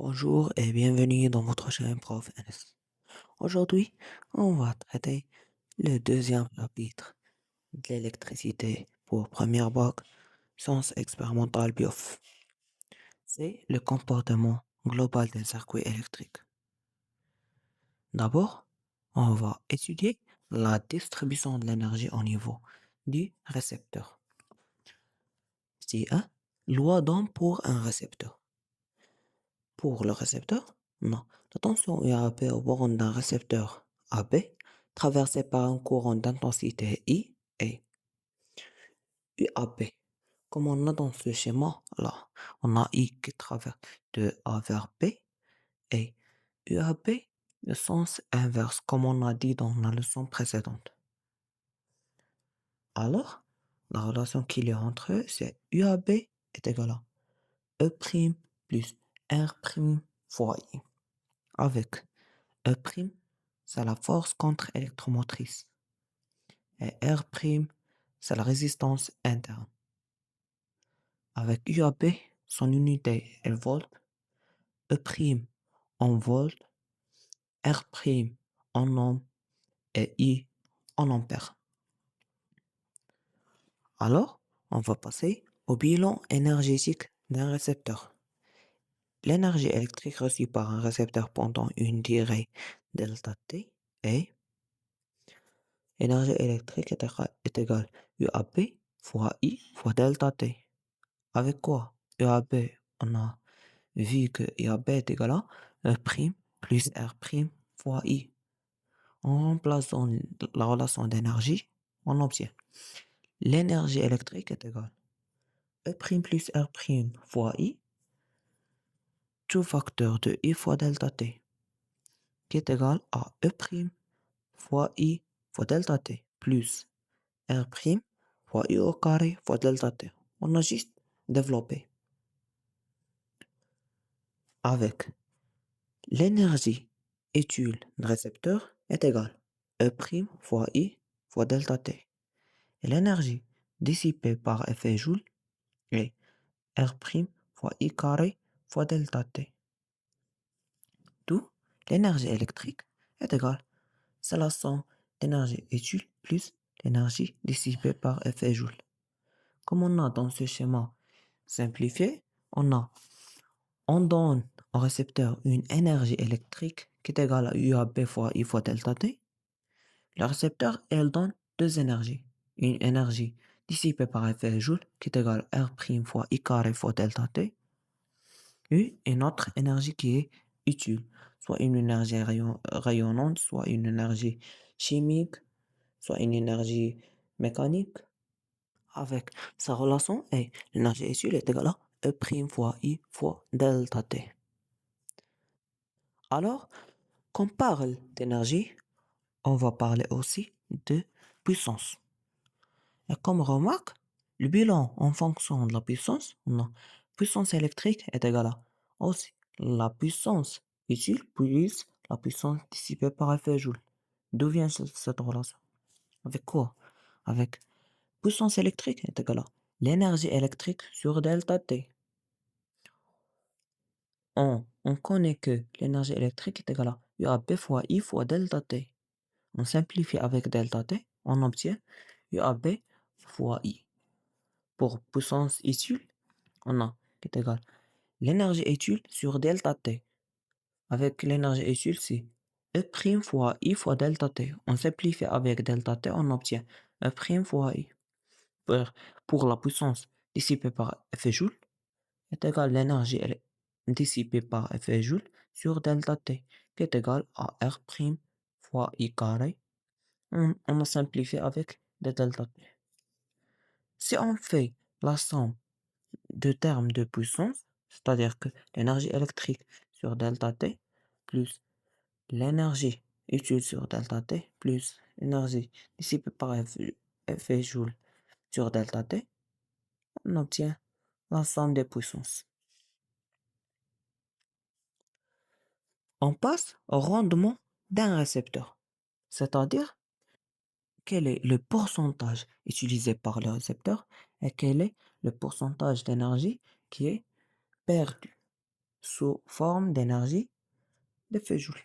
Bonjour et bienvenue dans votre chaîne Prof NS. Aujourd'hui, on va traiter le deuxième chapitre de l'électricité pour première bac, sciences expérimentales BIOF. C'est le comportement global d'un circuit électrique. D'abord, on va étudier la distribution de l'énergie au niveau du récepteur. C'est un loi d'Ohm pour un récepteur. Pour le récepteur, non. La tension UAP au borne d'un récepteur AB traversé par un courant d'intensité I est UAP. Comme on a dans ce schéma-là, on a I qui traverse de A vers B et UAB le sens inverse comme on a dit dans la leçon précédente. Alors, la relation qu'il y a entre eux, c'est UAB est égal à E' plus R' fois I. Avec E', c'est la force contre-électromotrice. Et R', c'est la résistance interne. Avec UAB, son unité est volt, E' en volt, R' en ohm et I en ampère. Alors, on va passer au bilan énergétique d'un récepteur. L'énergie électrique reçue par un récepteur pendant une durée delta T est énergie électrique est égale UAP fois I fois delta T. Avec quoi? UAB, on a vu que UAB est égal à E' plus R' fois I. En remplaçant la relation d'énergie, on obtient l'énergie électrique est égale E' plus R' fois I, tout facteur de I fois delta T, qui est égal à E' fois I fois delta T, plus R' fois I au carré fois delta T. On a juste développé. Avec l'énergie étude de récepteur est égale E' fois I fois delta T. Et l'énergie dissipée par effet Joule est R' fois I carré fois delta T. D'où l'énergie électrique est égale. C'est la somme d'énergie étude plus l'énergie dissipée par effet Joule. Comme on a dans ce schéma simplifié, on donne au récepteur une énergie électrique qui est égale à UAB fois I fois delta T. Le récepteur, elle donne deux énergies. Une énergie dissipée par effet Joule qui est égale à R' fois I carré fois delta T. Et une autre énergie qui est utile, soit une énergie rayonnante, soit une énergie chimique, soit une énergie mécanique. Avec sa relation, et l'énergie utile est égale à E' fois I fois delta T. Alors, quand on parle d'énergie, on va parler aussi de puissance. Et comme remarque, le bilan en fonction de la puissance, on a puissance électrique est égale à aussi la puissance utile plus la puissance dissipée par effet Joule. D'où vient cette relation? Avec quoi? Avec puissance électrique est égale à l'énergie électrique sur delta T. On connaît que l'énergie électrique est égale à UAB fois I fois delta T. On simplifie avec delta T, on obtient UAB fois I. Pour puissance utile, on a qui est égal l'énergie utile sur delta T. Avec l'énergie utile, c'est E' fois I fois delta T. On simplifie avec delta T, on obtient E' fois I. Pour, pour la puissance dissipée par effet Joule, est égal l'énergie dissipée par effet Joule sur delta T, qui est égal à R' fois I carré. On a simplifié avec des delta T. Si on fait la somme de termes de puissance, c'est-à-dire que l'énergie électrique sur delta T plus l'énergie utile sur delta T plus l'énergie dissipée par effet Joule sur delta T, on obtient la somme des puissances. On passe au rendement d'un récepteur, c'est-à-dire quel est le pourcentage utilisé par le récepteur et quel est le pourcentage d'énergie qui est perdu. sous forme d'énergie d'effet Joule.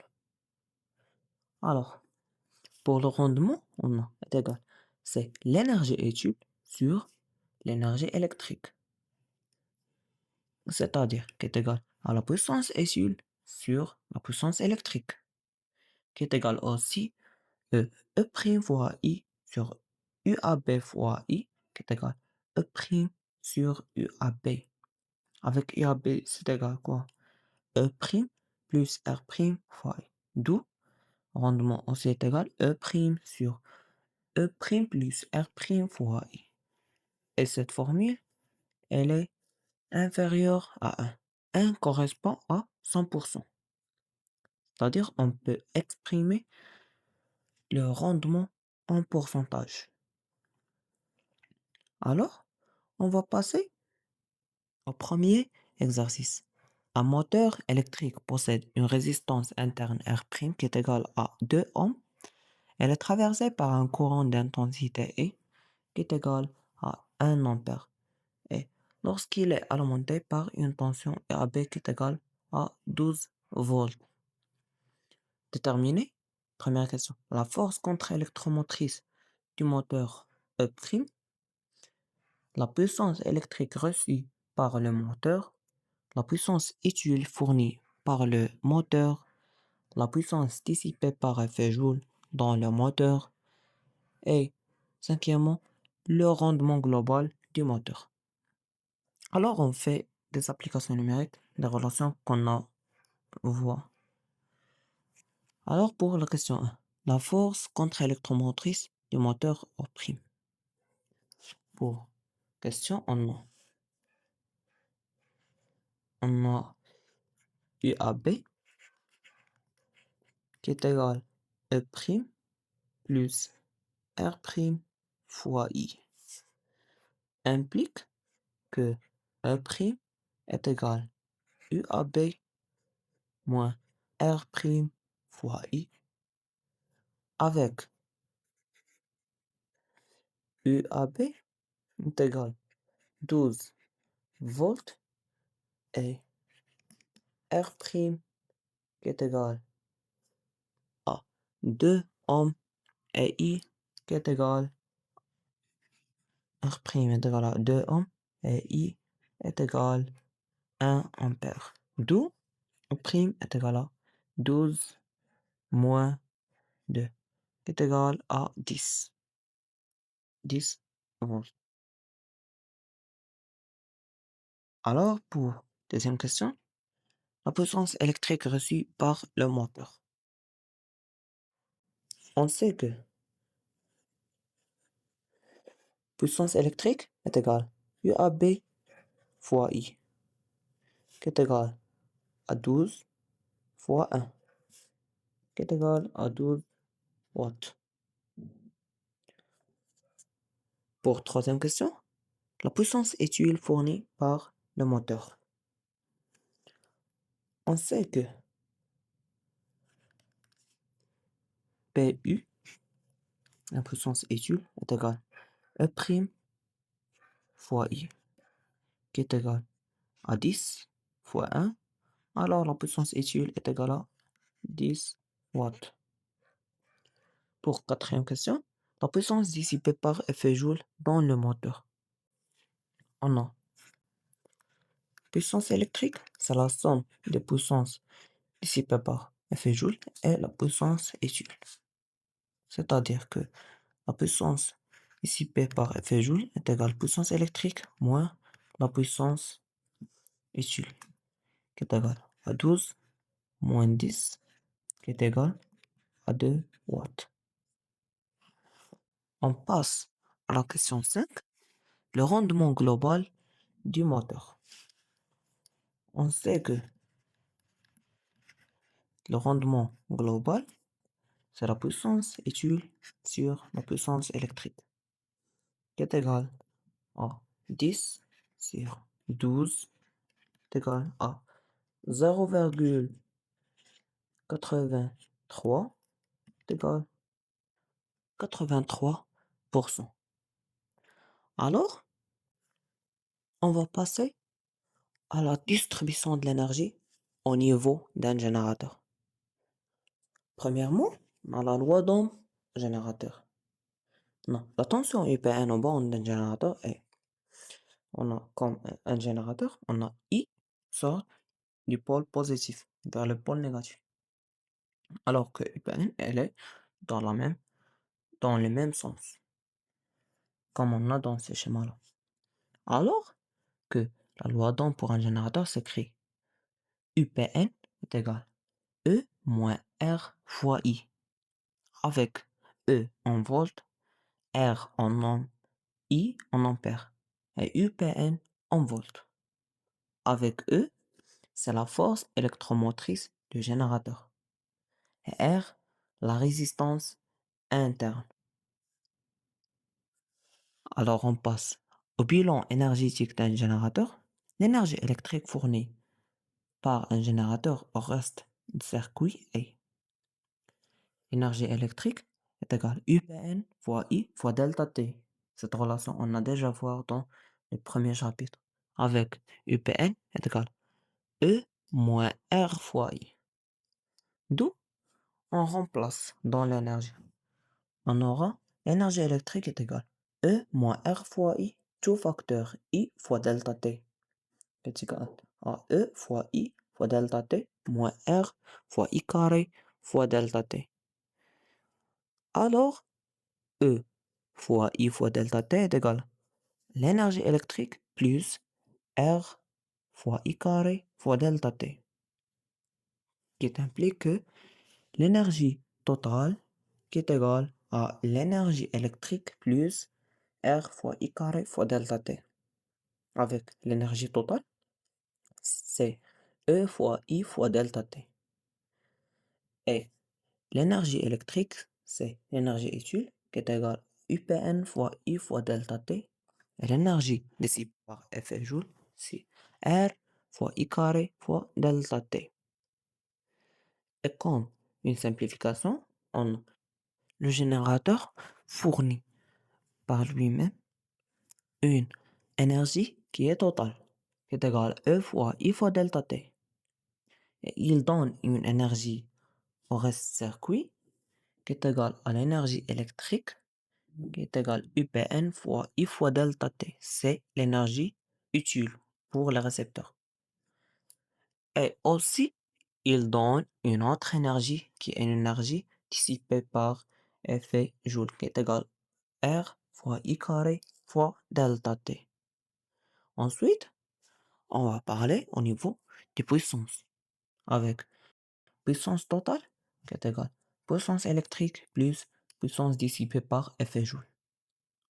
Alors, pour le rendement, on a est égal. C'est l'énergie étude sur l'énergie électrique. C'est-à-dire qui est égal à la puissance étude sur la puissance électrique. Qui est égal aussi E' fois I sur UAB fois I, qui est égal E' sur UAB. Avec UAB, c'est égal à quoi? E' plus R' fois I. D'où rendement aussi est égal E' sur E' plus R' fois I. Et cette formule, elle est inférieure à 1. 1 correspond à 100%. C'est-à-dire, on peut exprimer le rendement en pourcentage. Alors, on va passer au premier exercice. Un moteur électrique possède une résistance interne R' qui est égale à 2 ohms. Elle est traversée par un courant d'intensité E qui est égal à 1 ampère. Et lorsqu'il est alimenté par une tension AB qui est égale à 12 volts. Déterminer. Première question. La force contre-électromotrice du moteur E', la puissance électrique reçue par le moteur, la puissance utile fournie par le moteur, la puissance dissipée par effet Joule dans le moteur et, cinquièmement, le rendement global du moteur. Alors, on fait des applications numériques, des relations qu'on a voit. Alors, pour la question 1, la force contre-électromotrice du moteur O'. Pour question, on a UAB qui est égal E' plus R' fois I. Implique que E' est égal UAB moins R' fois I avec UAB est égal 12 volts et R' qui est égal à 2 ohms et I qui est égal R' est égal à 2 ohms et I est égal à 1 ampère. D'où E' est égal à 12 moins 2 qui est égal à 10. 10 volts. Alors, pour deuxième question, la puissance électrique reçue par le moteur. On sait que puissance électrique est égale UAB fois I, qui est égal à 12 fois 1, qui est égal à 12 watts. Pour troisième question, la puissance utile fournie par le moteur. On sait que PU, la puissance utile, est égale E' fois I, qui est égal à 10 fois 1. Alors la puissance utile est égale à 10 watts. Pour quatrième question, la puissance dissipée par effet Joule dans le moteur. On a puissance électrique, c'est la somme des puissances dissipées par effet Joule et la puissance utile. C'est-à-dire que la puissance dissipée par effet Joule est égale à puissance électrique moins la puissance utile, qui est égale à 12 moins 10, qui est égal à 2 watts. On passe à la question 5, le rendement global du moteur. On sait que le rendement global, c'est la puissance utile sur la puissance électrique, qui est égale à 10 sur 12, est égal à 0,83, est égal à 83%. Alors, on va passer à la distribution de l'énergie au niveau d'un générateur. Premièrement, on a la loi d'Ohm générateur. Non, la tension UPN au bord d'un générateur est, on a comme un générateur, on a I sort du pôle positif vers le pôle négatif. Alors que UPN, elle est dans dans le même sens, comme on a dans ce schéma-là. Alors que la loi d'Ohm pour un générateur s'écrit UPN est égal E moins R fois I, avec E en volts, R en ohm, I en ampères, et UPN en volts. Avec E, c'est la force électromotrice du générateur, et R, la résistance interne. Alors on passe au bilan énergétique d'un générateur. L'énergie électrique fournie par un générateur au reste du circuit est l'énergie électrique est égale UPN fois I fois delta T. Cette relation, on a déjà vu dans le premier chapitre. Avec UPN est égal E moins R fois I. D'où on remplace dans l'énergie. On aura l'énergie électrique est égale E moins R fois I tout facteur I fois delta T est égal à E fois I fois delta T moins R fois I carré fois delta T. Alors, E fois I fois delta T est égal l'énergie électrique plus R fois I carré fois delta T, qui implique que l'énergie totale qui est égale à l'énergie électrique plus R fois I carré fois delta T. Avec l'énergie totale, c'est E fois I fois delta T. Et l'énergie électrique, c'est l'énergie utile qui est égale UPN fois I fois delta T. Et l'énergie dissipée par effet joule, c'est R fois I carré fois delta T. Et comme une simplification, le générateur fournit par lui-même une énergie qui est totale, qui est égale E fois I fois delta T. Et il donne une énergie au reste circuit qui est égale à l'énergie électrique qui est égale UPN fois I fois delta T. C'est l'énergie utile pour le récepteur. Et aussi, il donne une autre énergie qui est une énergie dissipée par effet joule qui est égale R fois I carré fois delta T. Ensuite, on va parler au niveau des puissances avec puissance totale qui est égale puissance électrique plus puissance dissipée par effet joule.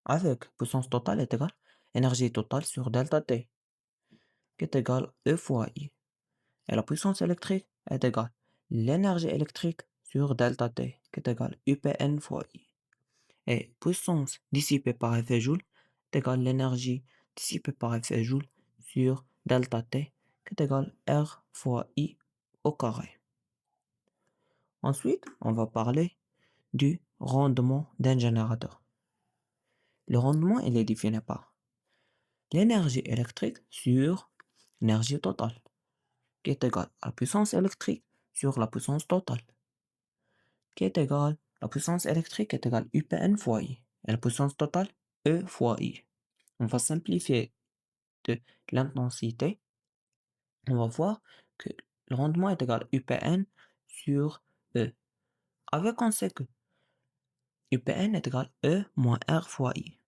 Avec puissance totale est égale énergie totale sur delta T qui est égale E fois I. Et la puissance électrique est égale l'énergie électrique sur delta T qui est égale UPN fois I. Et puissance dissipée par effet joule est égale l'énergie dissipée par effet joule sur delta T qui est égale R fois I au carré. Ensuite, on va parler du rendement d'un générateur. Le rendement, il est défini par l'énergie électrique sur l'énergie totale, qui est égale à la puissance électrique sur la puissance totale, qui est égale, la puissance électrique est égale UPN fois I, et la puissance totale, E fois I. On va simplifier de l'intensité, on va voir que le rendement est égal à UPN sur E. Avec on sait que UPN est égal à E moins R fois I.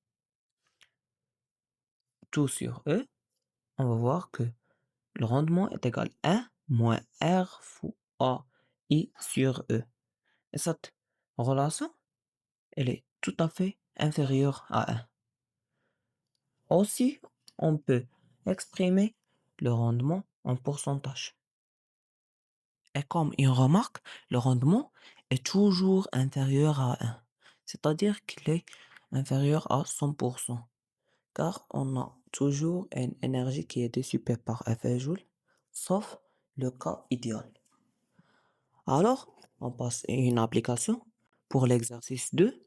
Tout sur E, on va voir que le rendement est égal à 1 moins R fois I sur E. Et cette relation, elle est tout à fait inférieure à 1. Aussi, on peut exprimer le rendement en pourcentage. Et comme une remarque, le rendement est toujours inférieur à 1. C'est-à-dire qu'il est inférieur à 100%. Car on a toujours une énergie qui est dissipée par effet joule, sauf le cas idéal. Alors, on passe à une application. Pour l'exercice 2,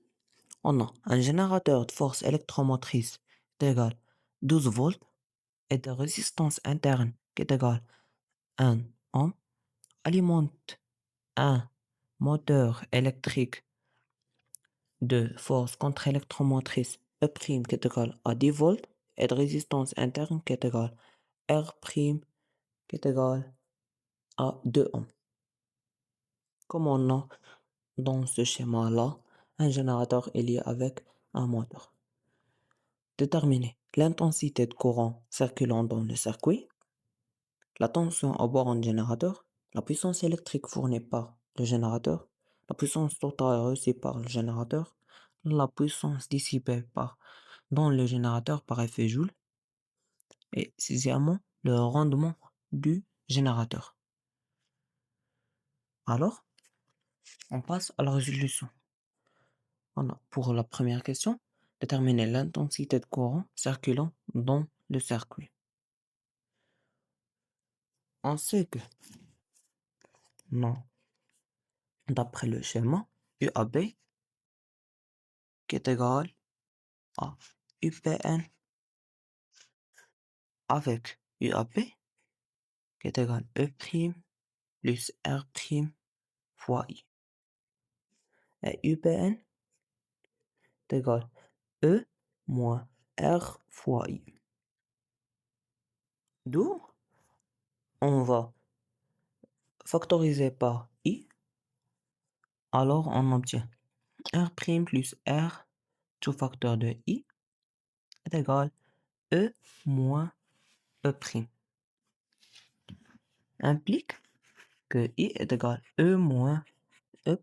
on a un générateur de force électromotrice qui est égal à 12 volts et de résistance interne qui est égale à 1 ohm alimente un moteur électrique de force contre-électromotrice E' qui est égal à 10 volts et de résistance interne qui est égal à R' qui est égal à 2 ohms. Comme on a dans ce schéma-là, un générateur est lié avec un moteur. Déterminer l'intensité de courant circulant dans le circuit, la tension à bord du générateur, la puissance électrique fournie par le générateur, la puissance totale reçue par le générateur, la puissance dissipée dans le générateur par effet Joule et sixièmement, le rendement du générateur. Alors, on passe à la résolution. Pour la première question, déterminer l'intensité de courant circulant dans le circuit. On sait que, non, d'après le schéma, UAB qui est égal à UPN avec UAP qui est égal à E' plus R' fois I. Et UPN est égal à E moins R fois I. D'où on va factoriser par I, alors on obtient R' plus R sous-facteur de I est égal à E moins E'. Implique que I est égal à E moins E'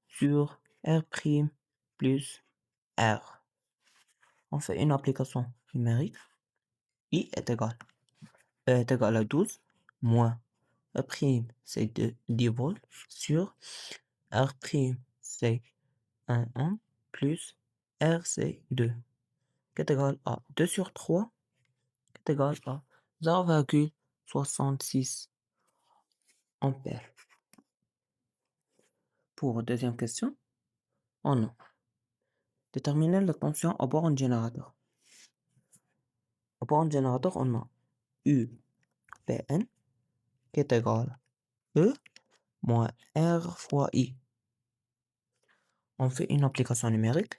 sur R' plus R. On fait une application numérique. I est égal. E est égal à 12 moins E' c'est 10 volts sur R' c'est 1 ohm plus R c'est 2 qui est égal à 2 sur 3 qui est égal à 0,66 ampères. Pour deuxième question, on a déterminer la tension à bord du générateur. À bord du générateur, on a UPN qui est égal à E moins R fois I. On fait une application numérique.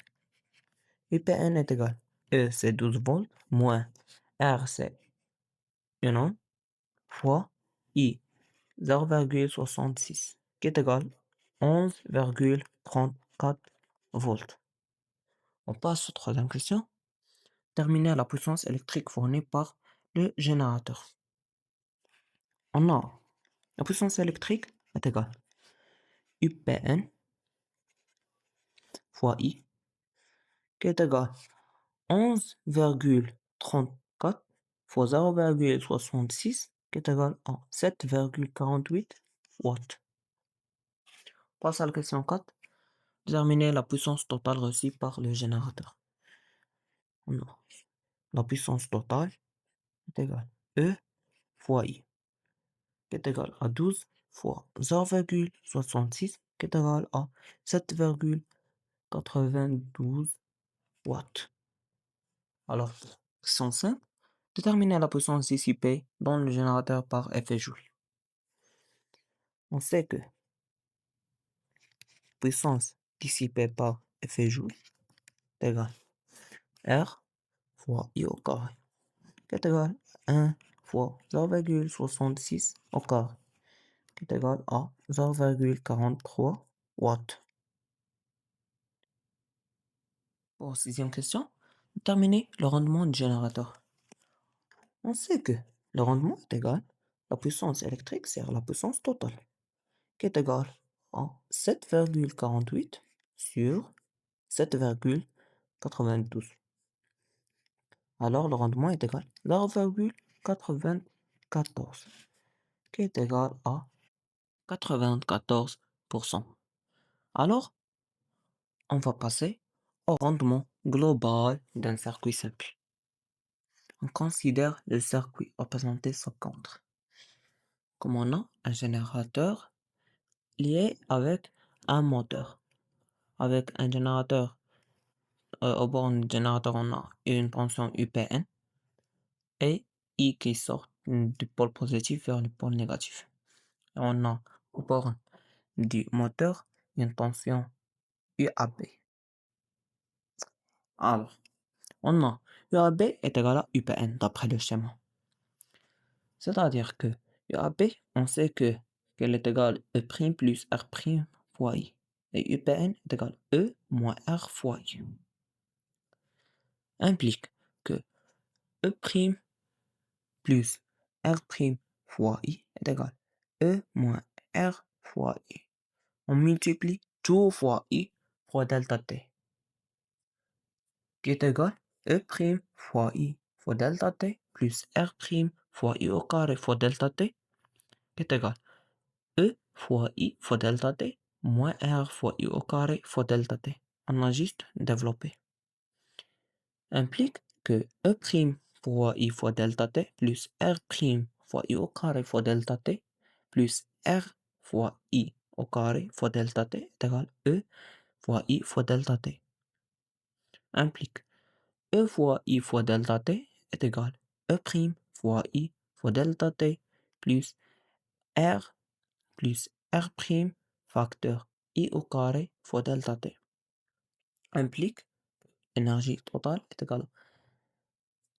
UPN est égal à E c'est 12 volts moins R c'est 1 ohm fois I 0,66 qui est égal à 11,34 volts. On passe à la troisième question. Déterminer la puissance électrique fournie par le générateur. On a la puissance électrique est égale à UPN fois I qui est égal à 11,34 fois 0,66 qui est égal à 7,48 watts. Passe à la question 4. Déterminer la puissance totale reçue par le générateur. On a la puissance totale est égale à E fois I qui est égal à 12 fois 0,66 qui est égal à 7,92 watts. Alors, question 5. Déterminer la puissance dissipée dans le générateur par effet Joule. On sait que puissance dissipée par effet Joule est égale à R fois I au carré qui est égal à 1 fois 0,66 au carré qui est égal à 0,43 watts. Pour sixième question, déterminer le rendement du générateur. On sait que le rendement est égal à la puissance électrique sur la puissance totale, qui est égale à 7,48 sur 7,92. Alors le rendement est égal à 0,94, qui est égal à 94%. Alors, on va passer au rendement global d'un circuit simple. On considère le circuit représenté ci-contre. Comme on a un générateur lié avec un moteur. Avec un générateur, au bord du générateur, on a une tension UPN et I qui sort du pôle positif vers le pôle négatif. Et on a au bord du moteur une tension UAB. Alors, on a UAB est égal à UPN d'après le schéma. C'est-à-dire que UAB, on sait qu'elle est égale E' plus R' fois I. Et UPN est égal E moins R fois I. Implique que E' plus R' fois I est égal E moins R fois I. On multiplie tout fois I fois delta T, qui est égal E' fois I fois delta T plus R' fois I au carré fois delta T, qui est égal E fois I fois delta T moins R fois I au carré fois delta T. On a juste développé. Implique que E' fois I fois delta T plus R' fois I au carré fois delta T plus R fois I au carré fois delta T est égal E fois I fois delta T. Implique E fois I fois delta T est égal E' fois I fois delta T plus R plus R' facteur I au carré fois delta T. Implique l'énergie totale est égale à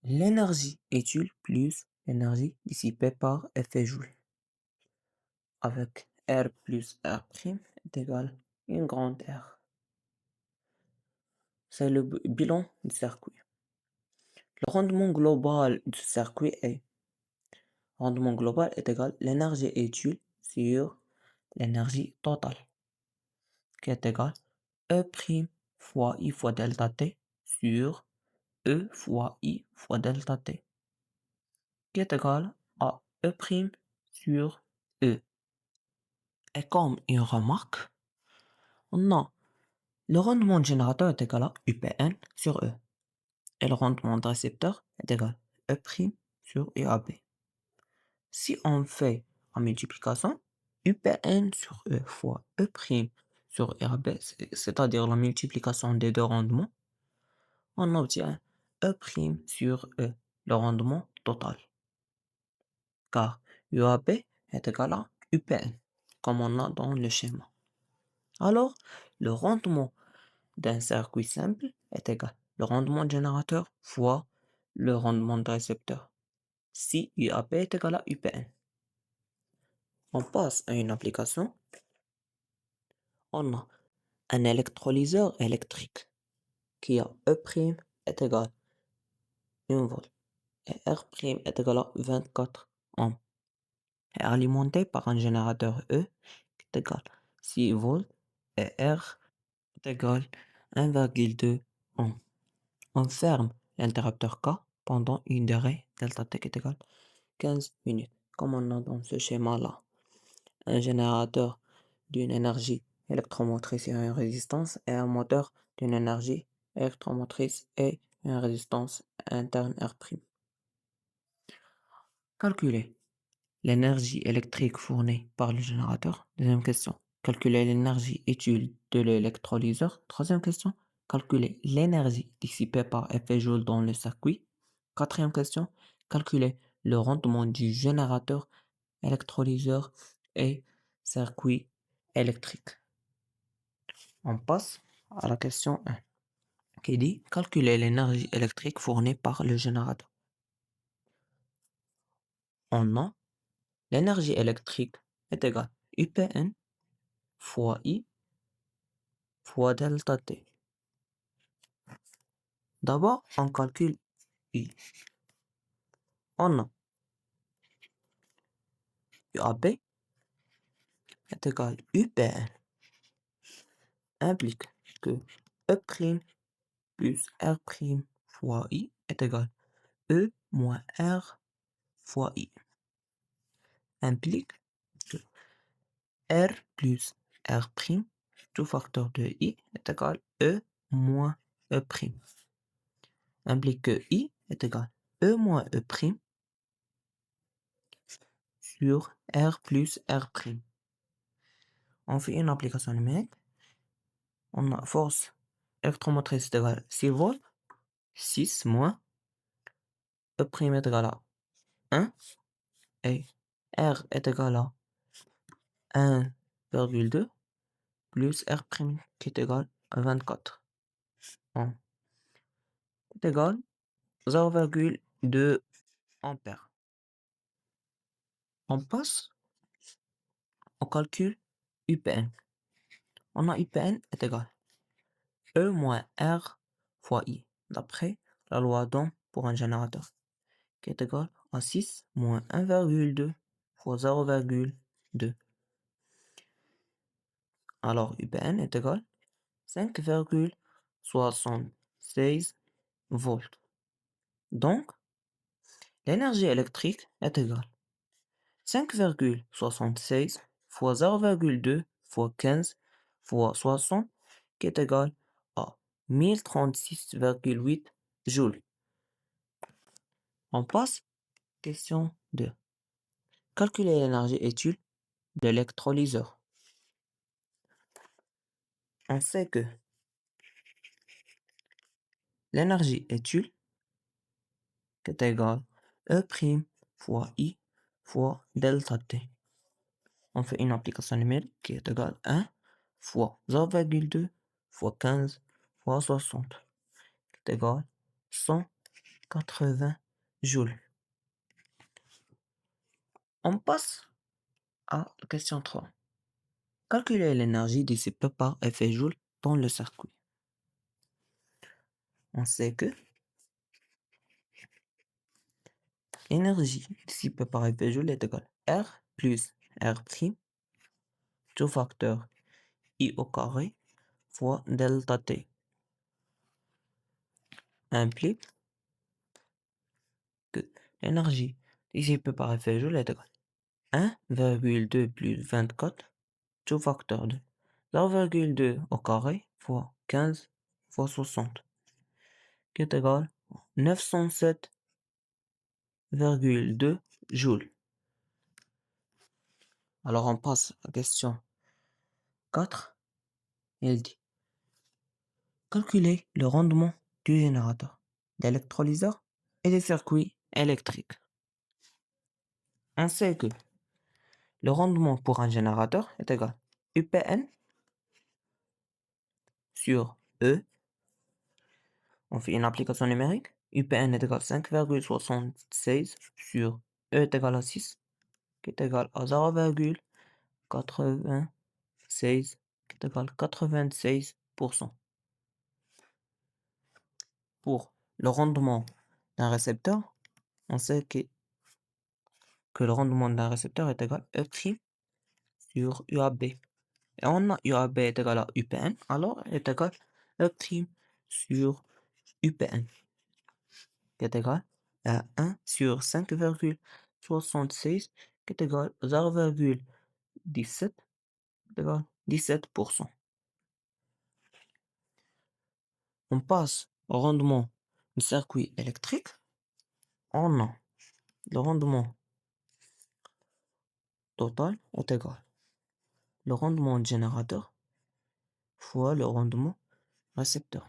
l'énergie étude plus l'énergie dissipée par effet Joule. Avec R plus R' est égal à une grande R. C'est le bilan du circuit. Le rendement global du circuit est rendement global est égal à l'énergie étude sur l'énergie totale, qui est égal à E' fois I fois delta T sur E fois I fois delta T, qui est égal à E' sur E. Et comme une remarque, on a le rendement du générateur est égal à UPN sur E. Et le rendement du récepteur est égal à E' sur UAB. Si on fait en multiplication, UPN sur E fois E' sur UAB, c'est-à-dire la multiplication des deux rendements, on obtient E' sur E, le rendement total. Car UAB est égal à UPN, comme on a dans le schéma. Alors, le rendement d'un circuit simple est égal le rendement du générateur fois le rendement du récepteur. Si UAB est égal à UPN. On passe à une application. On a un électrolyseur électrique qui a E' est égal à 1 volt et R' est égal à 24 ohms. Est alimenté par un générateur E qui est égal à 6 volts et R est égal à 1,2 ohms. On ferme l'interrupteur K pendant une durée delta T qui est égale à 15 minutes, comme on a dans ce schéma-là. Un générateur d'une énergie électromotrice et une résistance et un moteur d'une énergie électromotrice et une résistance interne R'. Calculer l'énergie électrique fournie par le générateur. Deuxième question. Calculer l'énergie utile de l'électrolyseur. Troisième question. Calculer l'énergie dissipée par effet Joule dans le circuit. Quatrième question. Calculer le rendement du générateur, électrolyseur et circuit électrique. On passe à la question 1 qui dit calculer l'énergie électrique fournie par le générateur. On a l'énergie électrique est égale à UPN fois I fois delta T. D'abord, on calcule I. On a UAB est égal à UPN implique que E' plus R' fois I est égal à E moins R fois I. Implique que R plus R', tout facteur de I, est égal à E moins E'. Implique que I est égal à E moins E' sur R plus R'. On fait une application numérique. On a force électromotrice est égale à 6 volts, 6 moins E' est égal à 1 et R est égal à 1,2 plus R' qui est égal à 24. Bon, est égal 0,2 ampères. On passe au calcul UPN. On a UPN est égal E moins R fois I, d'après la loi d'Ohm pour un générateur, qui est égal à 6 moins 1,2 fois 0,2. Alors UPN est égal 5,76 volts. Donc, l'énergie électrique est égale 5,76 fois 0,2 fois 15 fois 60, qui est égal à 1036,8 joules. On passe question 2. Calculer l'énergie utile de l'électrolyseur. On sait que l'énergie utile est égale E' fois I fois delta T. On fait une application numérique qui est égale 1 fois 0,2 fois 15 fois 60, qui est égal 180 joules. On passe à la question 3. Calculer l'énergie dissipée par effet Joule dans le circuit. On sait que l'énergie dissipée par effet Joule est égale R plus R', tout facteur I au carré fois delta T, implique que l'énergie dissipée par effet Joule est égale 1,2 plus 24, tout facteur de 0,2 au carré fois 15 fois 60, qui est égal à 907,2 joules. Alors on passe à la question 4. Il dit calculer le rendement du générateur, d'électrolyseur et des circuits électriques. On sait que le rendement pour un générateur est égal UPN sur E. On fait une application numérique. UPN est égal à 5,76 sur E est égal à 6, qui est égal à 0,96, qui est égal à 96%. Pour le rendement d'un récepteur, on sait que le rendement d'un récepteur est égal à E' sur UAB. Et on a UAB est égal à UPN, alors est égal à E' sur UPN, qui est égal à 1 sur 5,76, qui est égal à 0,17, qui est égal à 17%. On passe au rendement du circuit électrique. On a le rendement total est égal le rendement du générateur fois le rendement récepteur.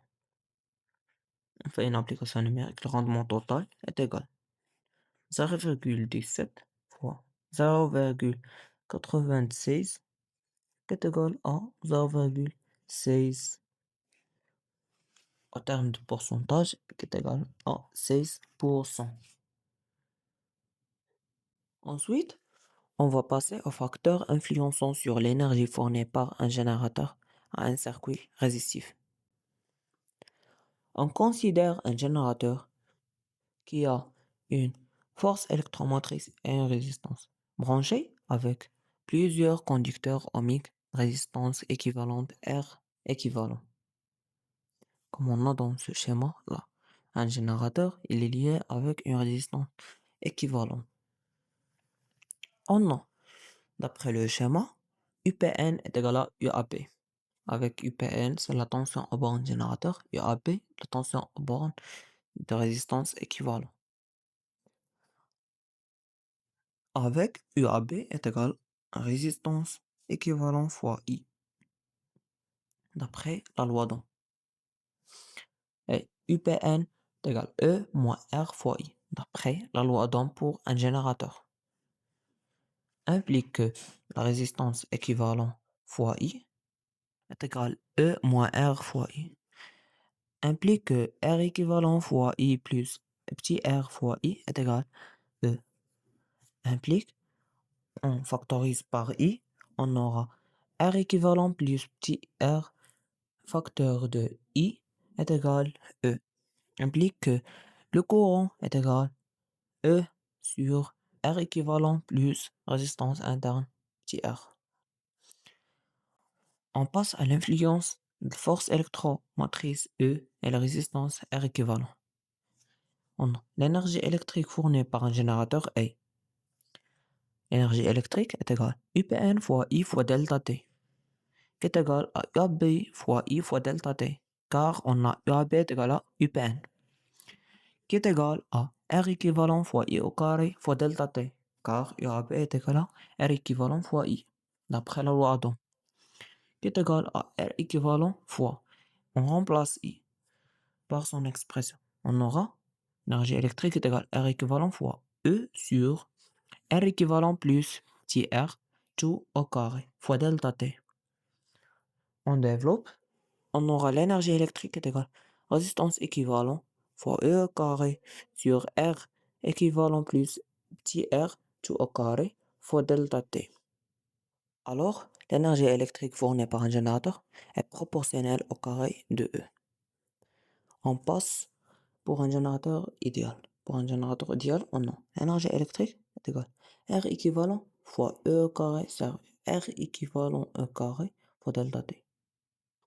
On fait une application numérique. Le rendement total est égal à 0,17 fois 0,96, qui est égal à 0,16 en termes de pourcentage, qui est égal à 16%. Ensuite, on va passer aux facteurs influençant sur l'énergie fournie par un générateur à un circuit résistif. On considère un générateur qui a une force électromotrice et une résistance branchée avec plusieurs conducteurs ohmiques, résistance équivalente R équivalent. Comme on a dans ce schéma-là, un générateur il est lié avec une résistance équivalente. On a, d'après le schéma, UPN est égal à UAP. Avec UPN, c'est la tension aux bornes générateur, UAP, la tension aux bornes de résistance équivalent. Avec UAB est égal à résistance équivalent fois I, d'après la loi d'Ohm. Et UPN est égal à E moins R fois I, d'après la loi d'Ohm pour un générateur. Implique que la résistance équivalent fois I est égal E moins R fois I, implique que R équivalent fois I plus petit r fois I est égal E, implique, on factorise par I, on aura R équivalent plus petit r facteur de I est égal E, implique que le courant est égal E sur R équivalent plus résistance interne petit r. On passe à l'influence de force électromotrice E et la résistance R équivalent. On a l'énergie électrique fournie par un générateur A. L'énergie électrique est égale UPN fois I fois delta T, qui est égal à UAB fois I fois delta T, car on a UAB est égal à UPN, qui est égal à R équivalent fois I au carré fois delta T, car UAB est égal à R équivalent fois I, d'après la loi d'Ohm, qui est égal à R équivalent fois, on remplace I par son expression. On aura l'énergie électrique est égale R équivalent fois E sur R équivalent plus petit r tout au carré fois delta T. On développe, on aura l'énergie électrique est égale résistance équivalent fois E au carré sur R équivalent plus petit r tout au carré fois delta T. Alors, l'énergie électrique fournie par un générateur est proportionnelle au carré de E. On passe pour un générateur idéal. Pour un générateur idéal, on a l'énergie électrique est égale R équivalent fois E au carré sur R équivalent E carré fois delta T.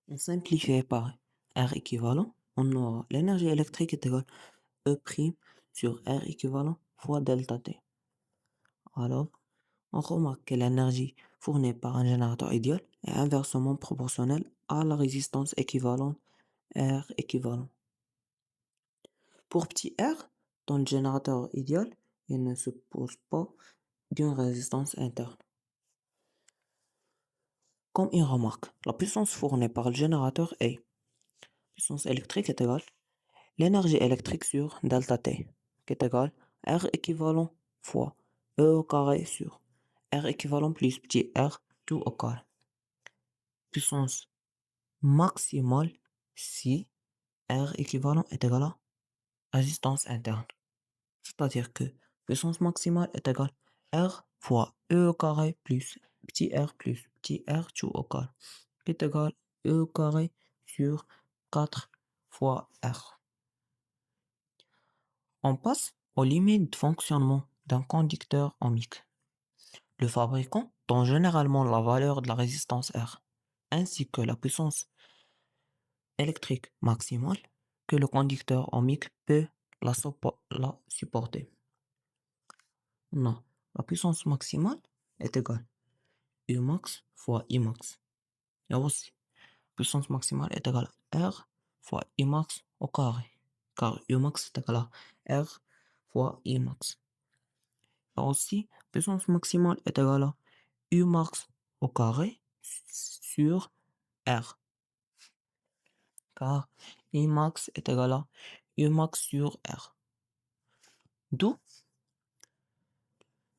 On simplifie par R équivalent, on aura l'énergie électrique est égale E' sur R équivalent fois delta T. Alors, on remarque que l'énergie fournie par un générateur idéal est inversement proportionnelle à la résistance équivalente R équivalent. Pour petit r, dans le générateur idéal, il ne se pose pas d'une résistance interne. Comme il remarque, la puissance fournie par le générateur est puissance électrique est égale l'énergie électrique sur delta T, qui est égal R équivalent fois E au carré sur R équivalent plus petit r tout au carré. Puissance maximale si R équivalent est égal à résistance interne. C'est-à-dire que puissance maximale est égale R fois E au carré plus petit r tout au carré, qui est égal E au carré sur 4 fois R. On passe aux limites de fonctionnement d'un conducteur ohmique. Le fabricant donne généralement la valeur de la résistance R, ainsi que la puissance électrique maximale que le conducteur ohmique peut la supporter. Non, la puissance maximale est égale Umax fois Imax. Et aussi, puissance maximale est égale à R fois Imax au carré, car Umax est égal à R fois Imax. Et aussi, puissance maximale est égale à Umax au carré sur R, car Imax est égal à Umax sur R. D'où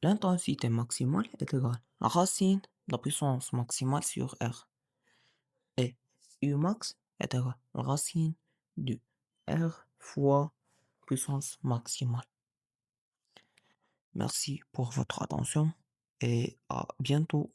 l'intensité maximale est égale à la racine de la puissance maximale sur R. Et Umax est égal à la racine de R fois puissance maximale. Merci pour votre attention et à bientôt.